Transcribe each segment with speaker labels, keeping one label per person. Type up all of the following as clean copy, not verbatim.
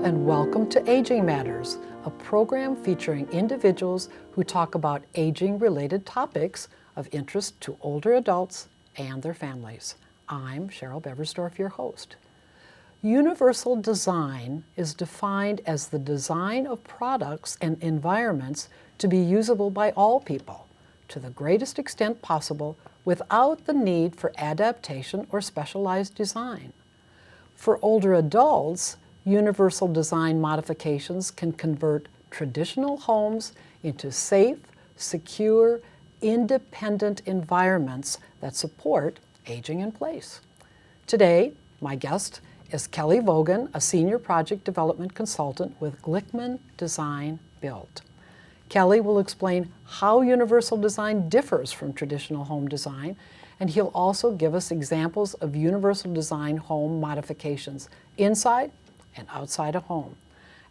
Speaker 1: and welcome to Aging Matters, a program featuring individuals who talk about aging-related topics of interest to older adults and their families. I'm Cheryl Beversdorf, your host. Universal design is defined as the design of products and environments to be usable by all people, to the greatest extent possible, without the need for adaptation or specialized design. For older adults, universal design modifications can convert traditional homes into safe, secure, independent environments that support aging in place. Today, my guest is Kelly Vogan, a senior project development consultant with Glickman Design Build. Kelly will explain how universal design differs from traditional home design, and he'll also give us examples of universal design home modifications inside and outside a home.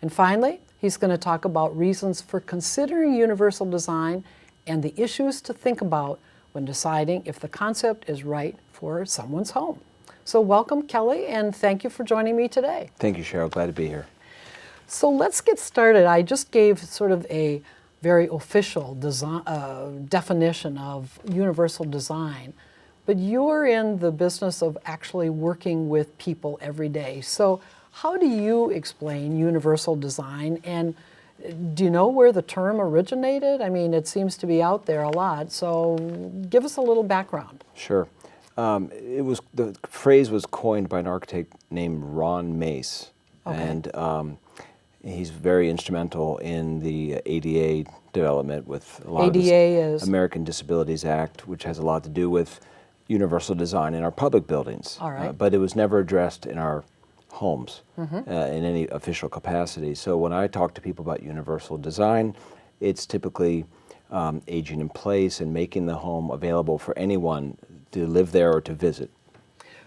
Speaker 1: And finally, he's going to talk about reasons for considering universal design and the issues to think about when deciding if the concept is right for someone's home. So welcome, Kelly, and thank you for joining me today.
Speaker 2: Thank you, Cheryl. Glad to be here.
Speaker 1: So let's get started. I just gave sort of a very official definition of universal design, but you're in the business of actually working with people every day. So how do you explain universal design, and do you know where the term originated? I mean, it seems to be out there a lot, so give us a little background.
Speaker 2: Sure. The phrase was coined by an architect named Ron Mace, and he's very instrumental in the ADA development with a lot of this American Disabilities Act, which has a lot to do with universal design in our public buildings.
Speaker 1: All right.
Speaker 2: But it was never addressed in our homes in any official capacity. So when I talk to people about universal design, it's typically aging in place and making the home available for anyone to live there or to visit.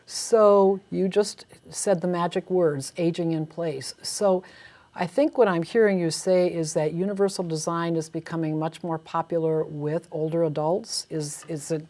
Speaker 1: So you just said the magic words, aging in place. So I think what I'm hearing you say is that universal design is becoming much more popular with older adults. Is it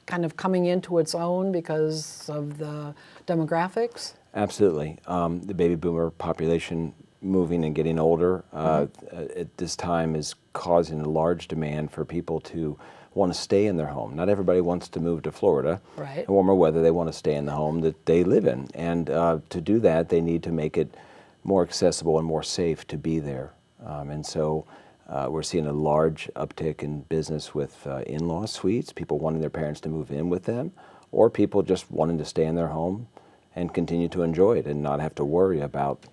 Speaker 1: kind of coming into its own because of the demographics?
Speaker 2: Absolutely. The baby boomer population moving and getting older at this time is causing a large demand for people to want to stay in their home. Not everybody wants to move to Florida.
Speaker 1: Right.
Speaker 2: In warmer weather, they want to stay in the home that they live in. And to do that, they need to make it more accessible and more safe to be there. And so we're seeing a large uptick in business with in-law suites, people wanting their parents to move in with them, or people just wanting to stay in their home and continue to enjoy it and not have to worry about,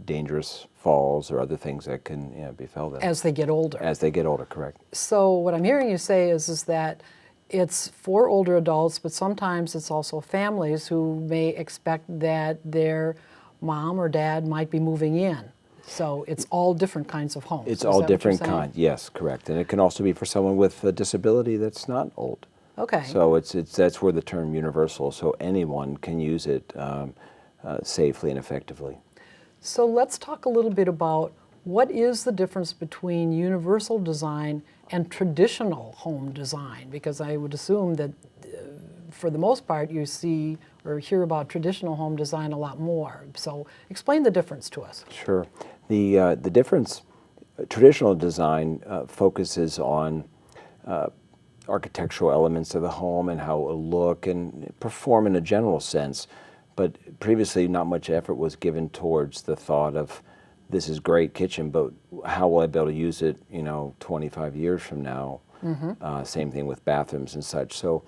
Speaker 2: dangerous falls or other things that can befell them.
Speaker 1: As they get older.
Speaker 2: As they get older, correct.
Speaker 1: So what I'm hearing you say is that it's for older adults, but sometimes it's also families who may expect that their mom or dad might be moving in. So it's all different kinds of homes.
Speaker 2: It's all different kinds, yes, correct. And it can also be for someone with a disability that's not old.
Speaker 1: Okay.
Speaker 2: So that's where the term universal, so anyone can use it safely and effectively.
Speaker 1: So let's talk a little bit about what is the difference between universal design and traditional home design, because I would assume that for the most part you see or hear about traditional home design a lot more. So explain the difference to us.
Speaker 2: Sure. The difference, traditional design focuses on architectural elements of the home and how it will look and perform in a general sense. But previously, not much effort was given towards the thought of, this is great kitchen, but how will I be able to use it, 25 years from now? Same thing with bathrooms and such. So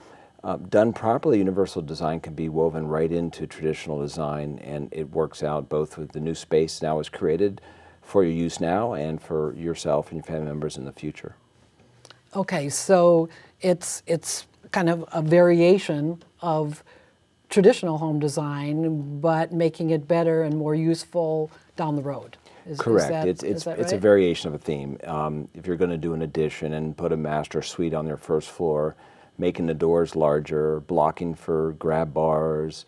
Speaker 2: done properly, universal design can be woven right into traditional design, and it works out both with the new space now is created for your use now and for yourself and your family members in the future.
Speaker 1: Okay, so it's kind of a variation of traditional home design, but making it better and more useful down the road.
Speaker 2: Correct.
Speaker 1: Is that right?
Speaker 2: It's a variation of a theme. If you're going to do an addition and put a master suite on your first floor, making the doors larger, blocking for grab bars,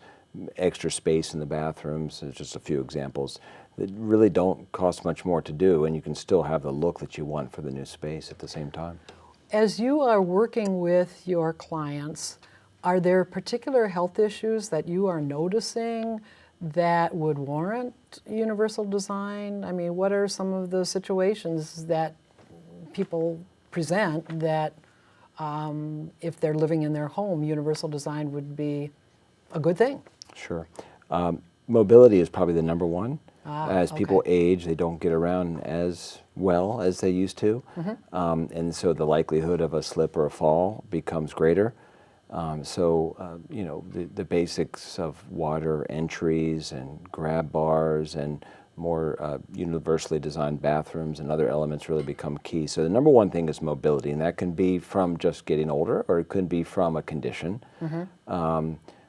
Speaker 2: extra space in the bathrooms, there's just a few examples that really don't cost much more to do, and you can still have the look that you want for the new space at the same time.
Speaker 1: As you are working with your clients, are there particular health issues that you are noticing that would warrant universal design? I mean, what are some of the situations that people present that if they're living in their home, universal design would be a good thing?
Speaker 2: Sure. Mobility is probably the number one. As people
Speaker 1: okay.
Speaker 2: age, they don't get around as well as they used to. And so the likelihood of a slip or a fall becomes greater. You know, the basics of water entries and grab bars and more universally designed bathrooms and other elements really become key. So the number one thing is mobility, and that can be from just getting older, or it could be from a condition.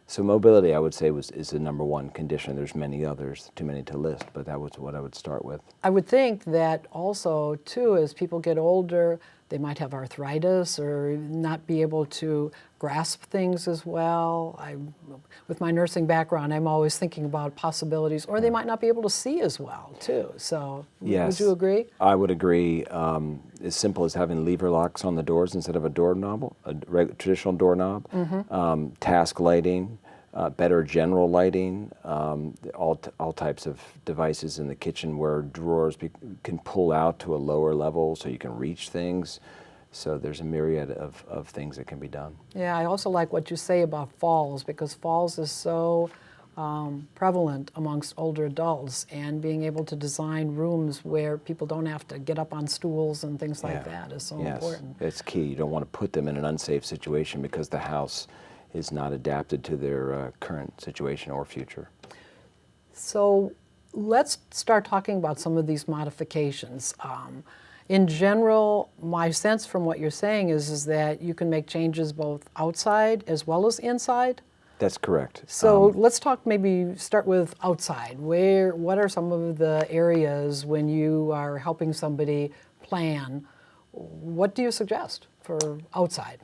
Speaker 2: So mobility, I would say, is the number one condition. There's many others, too many to list, but that was what I would start with.
Speaker 1: I would think that also, too, as people get older, they might have arthritis or not be able to grasp things as well. With my nursing background, I'm always thinking about possibilities, or they might not be able to see as well, too. So
Speaker 2: Yes,
Speaker 1: would you agree?
Speaker 2: I would agree. As simple as having lever locks on the doors instead of a doorknob, traditional doorknob. Task lighting, better general lighting, all types of devices in the kitchen where drawers can pull out to a lower level so you can reach things. So there's a myriad of things that can be done.
Speaker 1: Yeah, I also like what you say about falls, because falls is so prevalent amongst older adults, and being able to design rooms where people don't have to get up on stools and things like that is so important.
Speaker 2: It's key. You don't want to put them in an unsafe situation because the house is not adapted to their current situation or future.
Speaker 1: So let's start talking about some of these modifications. In general, my sense from what you're saying is that you can make changes both outside as well as inside.
Speaker 2: That's correct.
Speaker 1: So let's talk, maybe start with outside. What are some of the areas when you are helping somebody plan? What do you suggest for outside?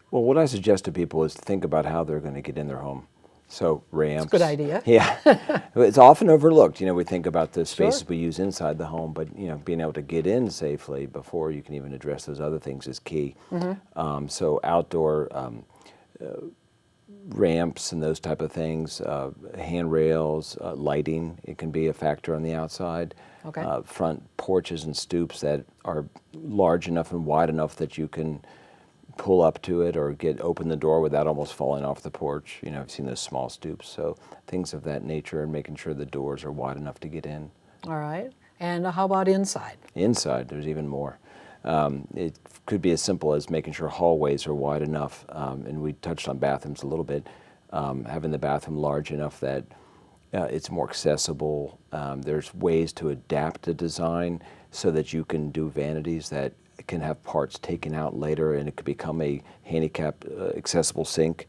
Speaker 2: Well, what I suggest to people is to think about how they're going to get in their home. So ramps.
Speaker 1: That's a good idea.
Speaker 2: Yeah. It's often overlooked. You know, we think about the spaces
Speaker 1: Sure.
Speaker 2: we use inside the home, but, you know, being able to get in safely before you can even address those other things is key. So outdoor ramps and those type of things, handrails, lighting, it can be a factor on the outside.
Speaker 1: Okay.
Speaker 2: Front porches and stoops that are large enough and wide enough that you can pull up to it or open the door without almost falling off the porch. You know, I've seen those small stoops. So things of that nature, and making sure the doors are wide enough to get in.
Speaker 1: All right. And how about inside?
Speaker 2: Inside, there's even more. It could be as simple as making sure hallways are wide enough, and we touched on bathrooms a little bit, having the bathroom large enough that it's more accessible. There's ways to adapt the design so that you can do vanities that can have parts taken out later, and it could become a handicap accessible sink,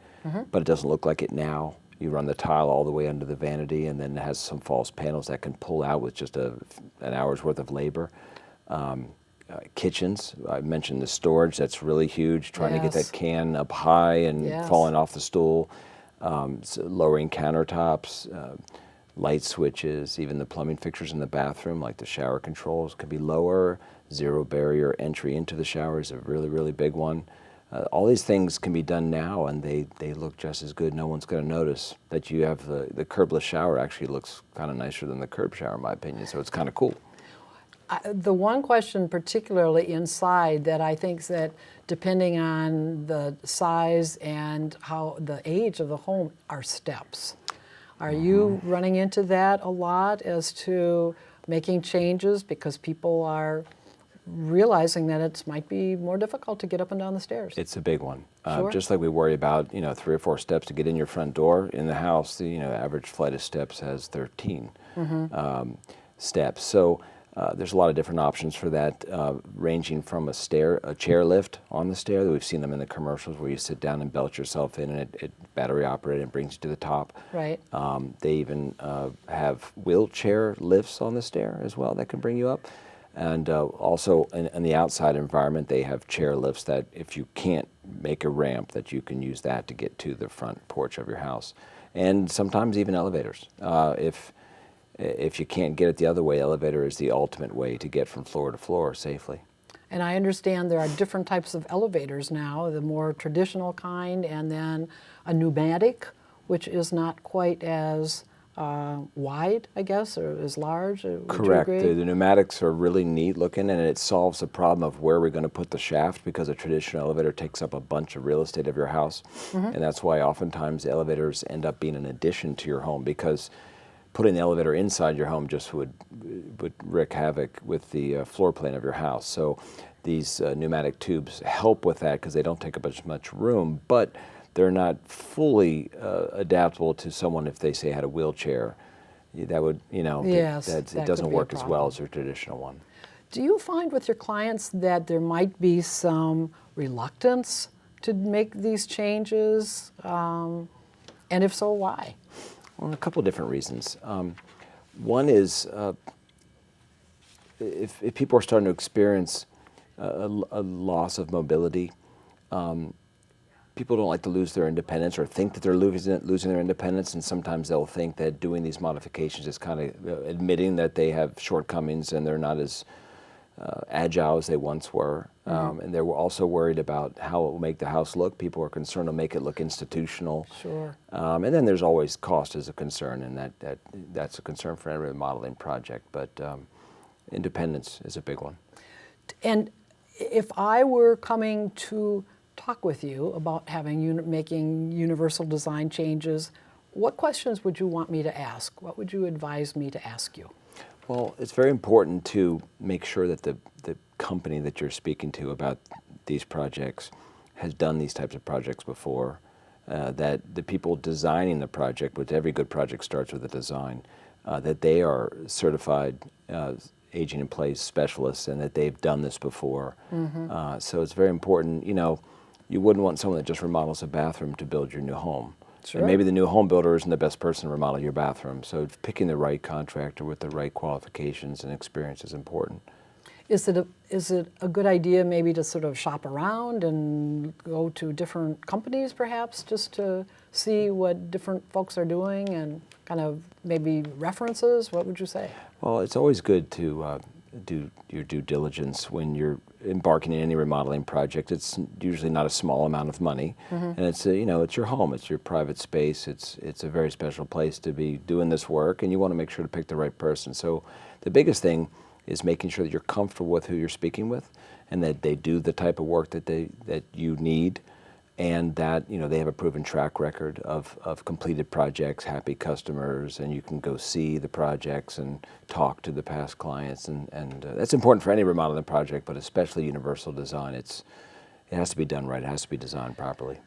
Speaker 2: but it doesn't look like it now. You run the tile all the way under the vanity, and then it has some false panels that can pull out with just an hour's worth of labor. Kitchens, I mentioned the storage, that's really huge, trying to get that can up high and falling off the stool. So lowering countertops, light switches, even the plumbing fixtures in the bathroom, like the shower controls, could be lower. Zero barrier entry into the shower is a really, really big one. All these things can be done now, and they look just as good. No one's going to notice that you have the curbless shower. Actually looks kind of nicer than the curb shower, in my opinion, so it's kind of cool.
Speaker 1: The one question particularly inside that I think that, depending on the size and how the age of the home, are steps. Are you running into that a lot as to making changes because people are realizing that it might be more difficult to get up and down the stairs?
Speaker 2: It's a big one.
Speaker 1: Sure.
Speaker 2: Just like we worry about, 3 or 4 steps to get in your front door, in the house, the average flight of steps has 13 steps. So there's a lot of different options for that, ranging from a chair lift on the stair. We've seen them in the commercials where you sit down and belt yourself in, and it battery operated and brings you to the top.
Speaker 1: Right.
Speaker 2: They even have wheelchair lifts on the stair as well that can bring you up. And also in the outside environment, they have chair lifts that if you can't make a ramp, that you can use that to get to the front porch of your house. And sometimes even elevators. If you can't get it the other way, elevator is the ultimate way to get from floor to floor safely.
Speaker 1: And I understand there are different types of elevators now, the more traditional kind, and then a pneumatic, which is not quite as wide, I guess, or as large. Would you
Speaker 2: Correct.
Speaker 1: agree?
Speaker 2: The pneumatics are really neat looking, and it solves the problem of where we're going to put the shaft, because a traditional elevator takes up a bunch of real estate of your house. And that's why oftentimes elevators end up being an addition to your home, because putting the elevator inside your home just would wreak havoc with the floor plan of your house. So these pneumatic tubes help with that, because they don't take up as much room, but they're not fully adaptable to someone if they say had a wheelchair. That would,
Speaker 1: Yes,
Speaker 2: it
Speaker 1: that
Speaker 2: doesn't
Speaker 1: could be a
Speaker 2: work as well
Speaker 1: problem.
Speaker 2: as your traditional one.
Speaker 1: Do you find with your clients that there might be some reluctance to make these changes? And if so, why?
Speaker 2: Well, a couple of different reasons. One is if people are starting to experience a loss of mobility, people don't like to lose their independence or think that they're losing their independence, and sometimes they'll think that doing these modifications is kind of admitting that they have shortcomings and they're not as agile as they once were. And they're also worried about how it will make the house look. People are concerned it'll make it look institutional.
Speaker 1: Sure.
Speaker 2: And then there's always cost as a concern, and that's a concern for every remodeling project. But independence is a big one.
Speaker 1: And if I were coming to talk with you about making universal design changes, what questions would you want me to ask? What would you advise me to ask you?
Speaker 2: Well, it's very important to make sure that the company that you're speaking to about these projects has done these types of projects before, that the people designing the project, which every good project starts with a design, that they are certified aging in place specialists and that they've done this before. So it's very important, you wouldn't want someone that just remodels a bathroom to build your new home.
Speaker 1: Sure.
Speaker 2: And maybe the new home builder isn't the best person to remodel your bathroom. So picking the right contractor with the right qualifications and experience is important.
Speaker 1: Is it a good idea maybe to sort of shop around and go to different companies perhaps, just to see what different folks are doing and kind of maybe references? What would you say?
Speaker 2: Well, it's always good to do your due diligence when you're embarking in any remodeling project. It's usually not a small amount of money, and it's it's your home, it's your private space. It's a very special place to be doing this work, and you want to make sure to pick the right person. So the biggest thing is making sure that you're comfortable with who you're speaking with, and that they do the type of work that you need, and that they have a proven track record of completed projects, happy customers, and you can go see the projects and talk to the past clients, and that's important for any remodeling project, but especially universal design. It has to be done right. It has to be designed properly.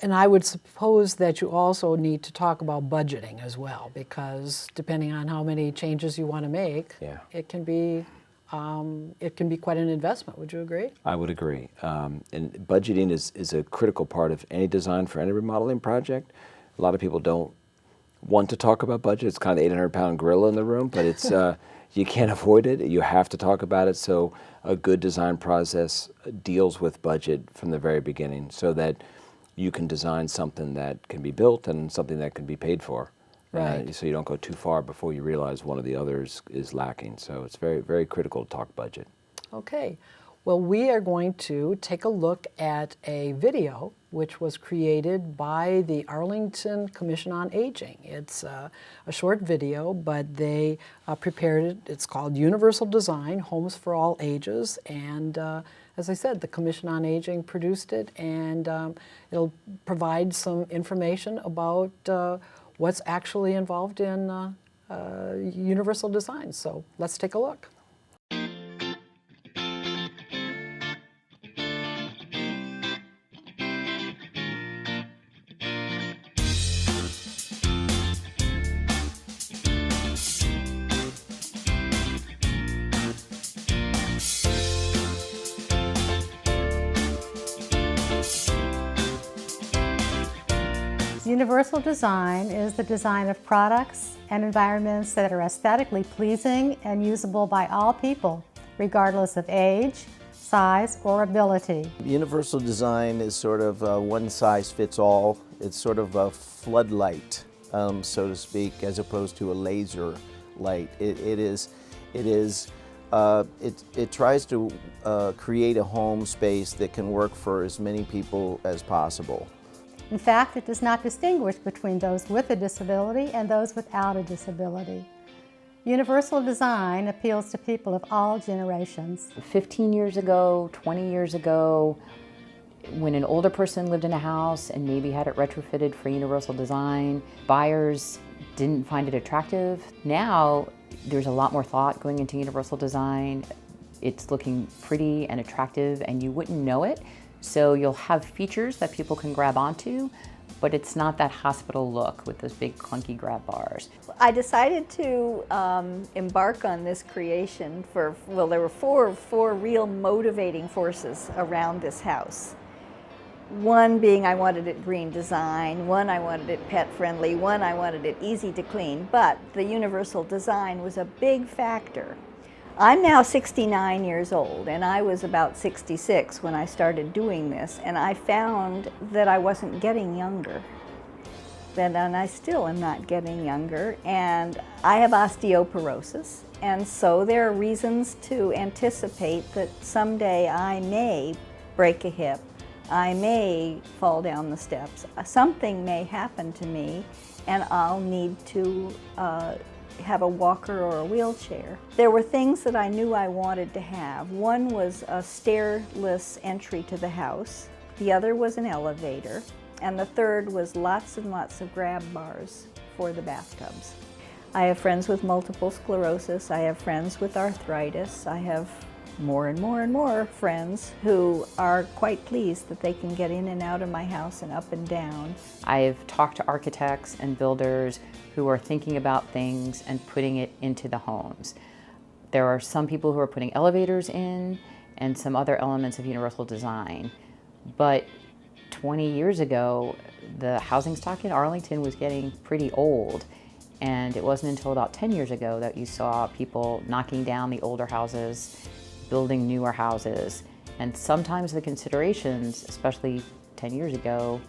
Speaker 1: And I would suppose that you also need to talk about budgeting as well, because depending on how many changes you want to make, it can be quite an investment. Would you agree?
Speaker 2: I would agree. And budgeting is a critical part of any design for any remodeling project. A lot of people don't want to talk about budget. It's kind of the 800-pound gorilla in the room, but it's you can't avoid it. You have to talk about it. So a good design process deals with budget from the very beginning, so that you can design something that can be built and something that can be paid for.
Speaker 1: Right.
Speaker 2: So you don't go too far before you realize one of the others is lacking. So it's very, very critical to talk budget.
Speaker 1: Okay. Well, we are going to take a look at a video which was created by the Arlington Commission on Aging. It's a short video, but they prepared it. It's called Universal Design, Homes for All Ages. And as I said, the Commission on Aging produced it, and it'll provide some information about what's actually involved in universal design. So let's take a look.
Speaker 3: Universal design is the design of products and environments that are aesthetically pleasing and usable by all people, regardless of age, size, or ability.
Speaker 4: Universal design is sort of one size fits all. It's sort of a floodlight, so to speak, as opposed to a laser light. It tries to create a home space that can work for as many people as possible.
Speaker 3: In fact, it does not distinguish between those with a disability and those without a disability. Universal design appeals to people of all generations.
Speaker 5: 15 years ago, 20 years ago, when an older person lived in a house and maybe had it retrofitted for universal design, buyers didn't find it attractive. Now, there's a lot more thought going into universal design. It's looking pretty and attractive and you wouldn't know it. So you'll have features that people can grab onto, but it's not that hospital look with those big clunky grab bars.
Speaker 6: I decided to embark on this creation there were four real motivating forces around this house. One being I wanted it green design, one I wanted it pet friendly, one I wanted it easy to clean, but the universal design was a big factor. I'm now 69 years old and I was about 66 when I started doing this, and I found that I wasn't getting younger. And I still am not getting younger, and I have osteoporosis, and so there are reasons to anticipate that someday I may break a hip, I may fall down the steps, something may happen to me, and I'll need to have a walker or a wheelchair. There were things that I knew I wanted to have. One was a stairless entry to the house, the other was an elevator, and the third was lots and lots of grab bars for the bathtubs. I have friends with multiple sclerosis, I have friends with arthritis, I have more and more and more friends who are quite pleased that they can get in and out of my house and up and down.
Speaker 5: I've talked to architects and builders who are thinking about things and putting it into the homes. There are some people who are putting elevators in and some other elements of universal design. But 20 years ago, the housing stock in Arlington was getting pretty old. And it wasn't until about 10 years ago that you saw people knocking down the older houses, building newer houses. And sometimes the considerations, especially 10 years ago,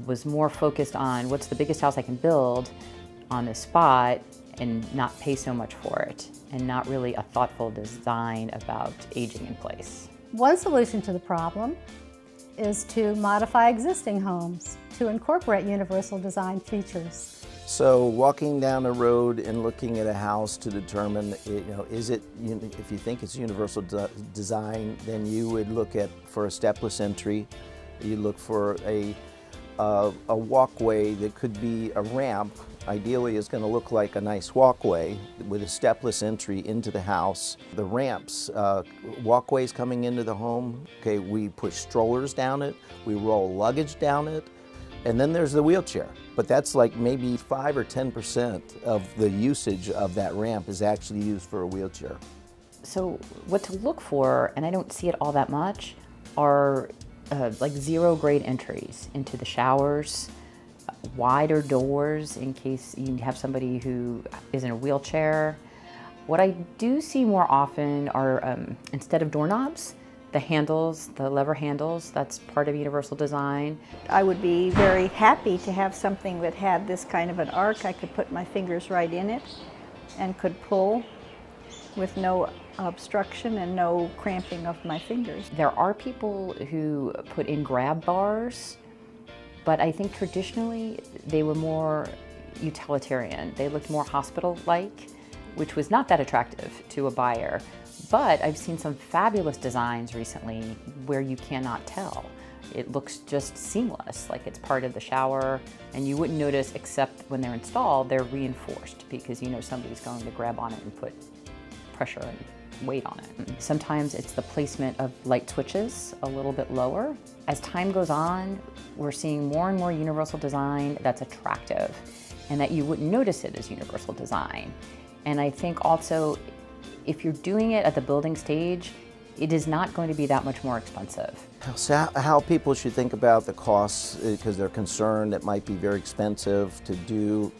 Speaker 5: was more focused on what's the biggest house I can build on this spot and not pay so much for it, and not really a thoughtful design about aging in place.
Speaker 3: One solution to the problem is to modify existing homes to incorporate universal design features.
Speaker 4: So walking down a road and looking at a house to determine, is it, if you think it's universal design, then you would look for a stepless entry. You look for a walkway that could be a ramp. Ideally, is going to look like a nice walkway with a stepless entry into the house. The ramps, walkways coming into the home. Okay, we push strollers down it, we roll luggage down it, and then there's the wheelchair. But that's like maybe 5 or 10% of the usage of that ramp is actually used for a wheelchair.
Speaker 5: So what to look for, and I don't see it all that much, are like zero grade entries into the showers, wider doors in case you have somebody who is in a wheelchair. What I do see more often are, instead of doorknobs, the handles, the lever handles. That's part of universal design.
Speaker 6: I would be very happy to have something that had this kind of an arc. I could put my fingers right in it and could pull with no obstruction and no cramping of my fingers.
Speaker 5: There are people who put in grab bars, but I think traditionally they were more utilitarian. They looked more hospital-like, which was not that attractive to a buyer. But I've seen some fabulous designs recently where you cannot tell. It looks just seamless, like it's part of the shower, and you wouldn't notice except when they're installed, they're reinforced because you know somebody's going to grab on it and put pressure and weight on it. Sometimes it's the placement of light switches a little bit lower. As time goes on, we're seeing more and more universal design that's attractive and that you wouldn't notice it as universal design. And I think also, if you're doing it at the building stage, it is not going to be that much more expensive.
Speaker 4: So how people should think about the costs, because they're concerned it might be very expensive to do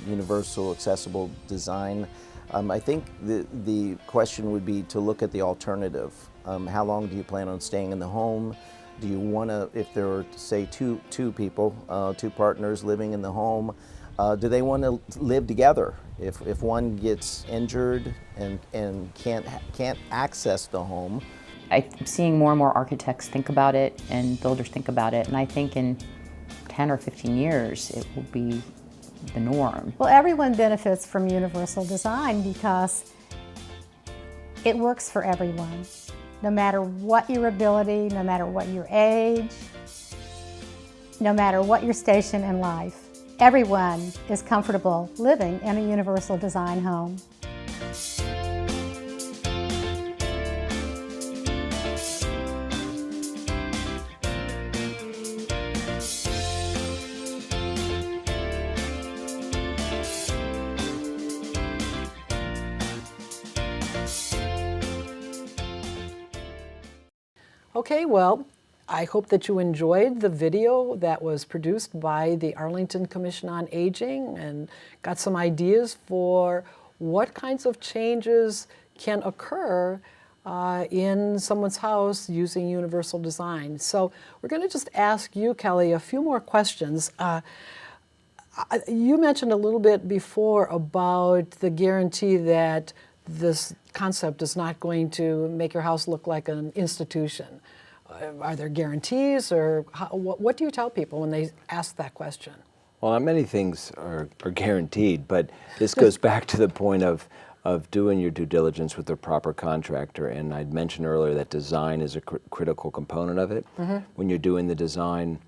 Speaker 4: universal accessible design. I think the question would be to look at the alternative. How long do you plan on staying in the home? Do you want to, if there are, say, two people, two partners living in the home, do they want to live together? If one gets injured and can't access the home.
Speaker 5: I'm seeing more and more architects think about it and builders think about it, and I think in 10 or 15 years, it will be the norm.
Speaker 3: Well, everyone benefits from universal design because it works for everyone, no matter what your ability, no matter what your age, no matter what your station in life. Everyone is comfortable living in a universal design home.
Speaker 1: Okay, well, I hope that you enjoyed the video that was produced by the Arlington Commission on Aging and got some ideas for what kinds of changes can occur in someone's house using universal design. So we're going to just ask you, Kelly, a few more questions. You mentioned a little bit before about the guarantee that this concept is not going to make your house look like an institution. Are there guarantees, or what do you tell people when they ask that question?
Speaker 2: Well, not many things are guaranteed, but this goes back to the point of doing your due diligence with the proper contractor. And I'd mentioned earlier that design is a critical component of it. When you're doing the design,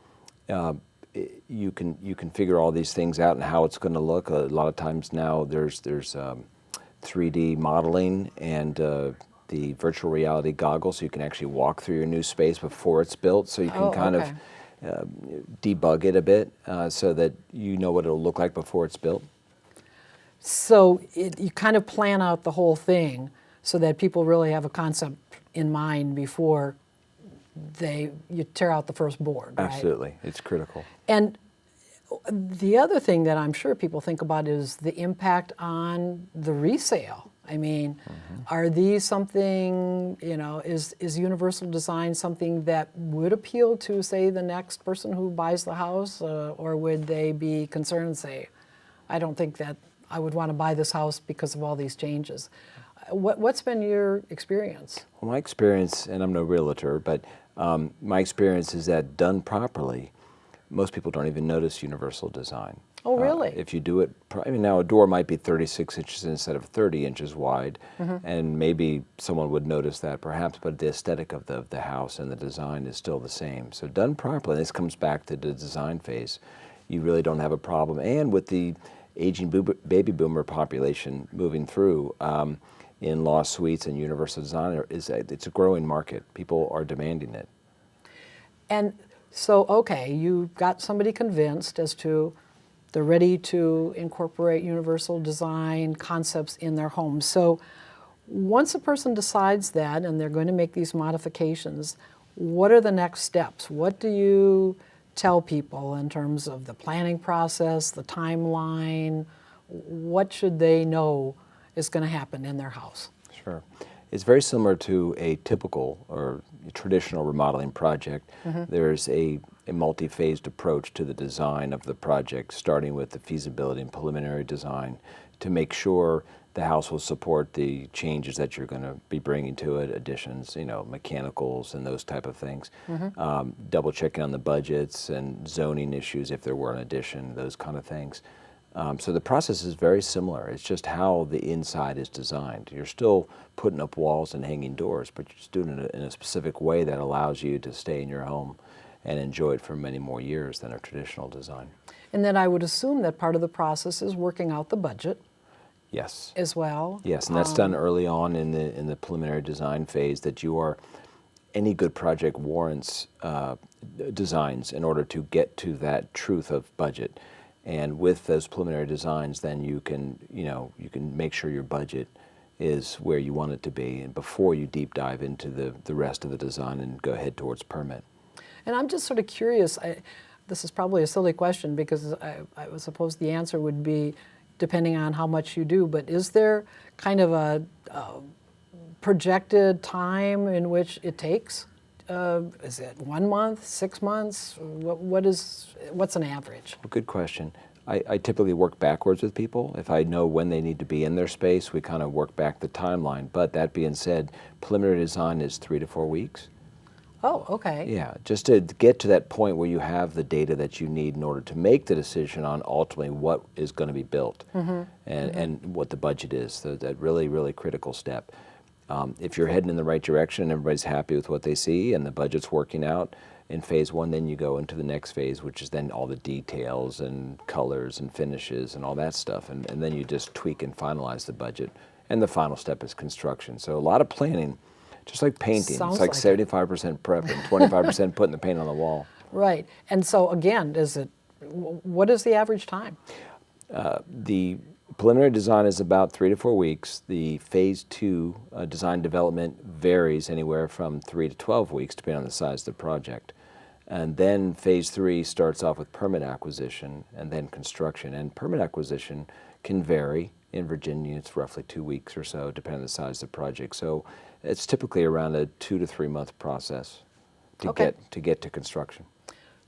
Speaker 2: you can figure all these things out and how it's going to look. A lot of times now there's 3D modeling and the virtual reality goggles, so you can actually walk through your new space before it's built, so you can kind of debug it a bit so that you know what it'll look like before it's built.
Speaker 1: So you kind of plan out the whole thing so that people really have a concept in mind before you tear out the first board, right?
Speaker 2: Absolutely, it's critical.
Speaker 1: And the other thing that I'm sure people think about is the impact on the resale. I mean, are these something, is universal design something that would appeal to, say, the next person who buys the house, or would they be concerned and say, I don't think that I would want to buy this house because of all these changes? What's been your experience?
Speaker 2: Well, my experience, and I'm no realtor, but my experience is that done properly, most people don't even notice universal design.
Speaker 1: Oh, really?
Speaker 2: If you do it, now a door might be 36 inches instead of 30 inches wide, and maybe someone would notice that perhaps, but the aesthetic of the house and the design is still the same. So done properly, this comes back to the design phase, you really don't have a problem. And with the aging baby boomer population moving through, in-law suites and universal design, it's a growing market. People are demanding it.
Speaker 1: And so, okay, you got somebody convinced as to they're ready to incorporate universal design concepts in their home. So once a person decides that and they're going to make these modifications, what are the next steps? What do you tell people in terms of the planning process, the timeline? What should they know is going to happen in their house?
Speaker 2: Sure. It's very similar to a typical or traditional remodeling project. There's a multi-phased approach to the design of the project, starting with the feasibility and preliminary design to make sure the house will support the changes that you're going to be bringing to it, additions, mechanicals and those type of things. Double checking on the budgets and zoning issues if there were an addition, those kind of things. So the process is very similar. It's just how the inside is designed. You're still putting up walls and hanging doors, but you're just doing it in a specific way that allows you to stay in your home and enjoy it for many more years than a traditional design.
Speaker 1: And then I would assume that part of the process is working out the budget.
Speaker 2: Yes.
Speaker 1: As well.
Speaker 2: Yes, and that's done early on in the preliminary design phase. Any good project warrants designs in order to get to that truth of budget. And with those preliminary designs, then you can make sure your budget is where you want it to be, and before you deep dive into the rest of the design and go ahead towards permit. And
Speaker 1: I'm just sort of curious. This is probably a silly question because I would suppose the answer would be depending on how much you do. But is there kind of a projected time in which it takes? Is it 1 month, 6 months? What's an average?
Speaker 2: Well, good question. I typically work backwards with people. If I know when they need to be in their space, we kind of work back the timeline. But that being said, preliminary design is 3 to 4 weeks.
Speaker 1: Oh, okay.
Speaker 2: Yeah, just to get to that point where you have the data that you need in order to make the decision on ultimately what is going to be built and what the budget is. So that really, really critical step. If you're heading in the right direction and everybody's happy with what they see and the budget's working out in phase one, then you go into the next phase, which is then all the details and colors and finishes and all that stuff. And then you just tweak and finalize the budget. And the final step is construction. So a lot of planning, just like painting.
Speaker 1: Sounds
Speaker 2: it's like
Speaker 1: like it.
Speaker 2: 75% prep and 25% putting the paint on the wall.
Speaker 1: Right. And so again, what is the average time?
Speaker 2: The preliminary design is about 3 to 4 weeks. The phase two design development varies anywhere from 3 to 12 weeks, depending on the size of the project. And then phase three starts off with permit acquisition and then construction. And permit acquisition can vary. In Virginia, it's roughly 2 weeks or so, depending on the size of the project. So it's typically around a 2 to 3 month process to get to construction.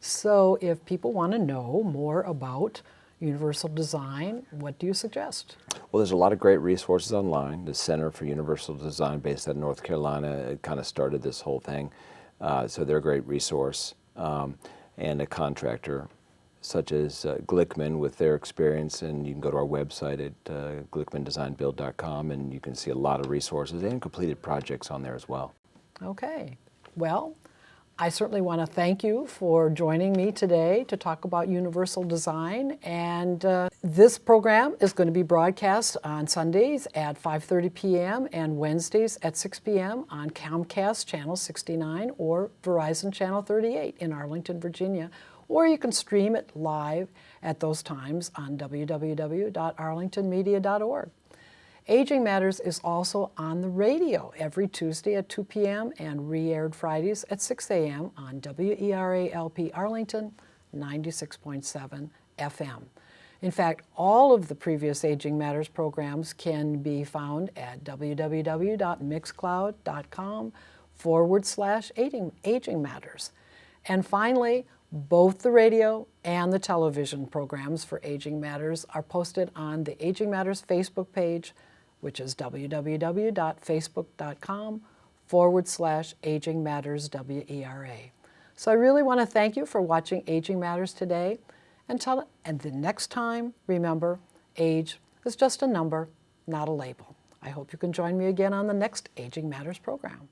Speaker 1: So if people want to know more about Universal Design, what do you suggest?
Speaker 2: Well, there's a lot of great resources online. The Center for Universal Design, based out of North Carolina, kind of started this whole thing. So they're a great resource. And a contractor such as Glickman with their experience, and you can go to our website at glickmandesignbuild.com and you can see a lot of resources and completed projects on there as well.
Speaker 1: Okay. Well, I certainly want to thank you for joining me today to talk about Universal Design. And this program is going to be broadcast on Sundays at 5:30 p.m. and Wednesdays at 6 p.m. on Comcast Channel 69 or Verizon Channel 38 in Arlington, Virginia. Or you can stream it live at those times on www.arlingtonmedia.org. Aging Matters is also on the radio every Tuesday at 2 p.m. and re-aired Fridays at 6 a.m. on WERA-LP Arlington 96.7 FM. In fact, all of the previous Aging Matters programs can be found at www.mixcloud.com/Aging Matters. And finally, both the radio and the television programs for Aging Matters are posted on the Aging Matters Facebook page, which is www.facebook.com/Aging Matters WERA. So I really want to thank you for watching Aging Matters today. And the next time, remember, age is just a number, not a label. I hope you can join me again on the next Aging Matters program.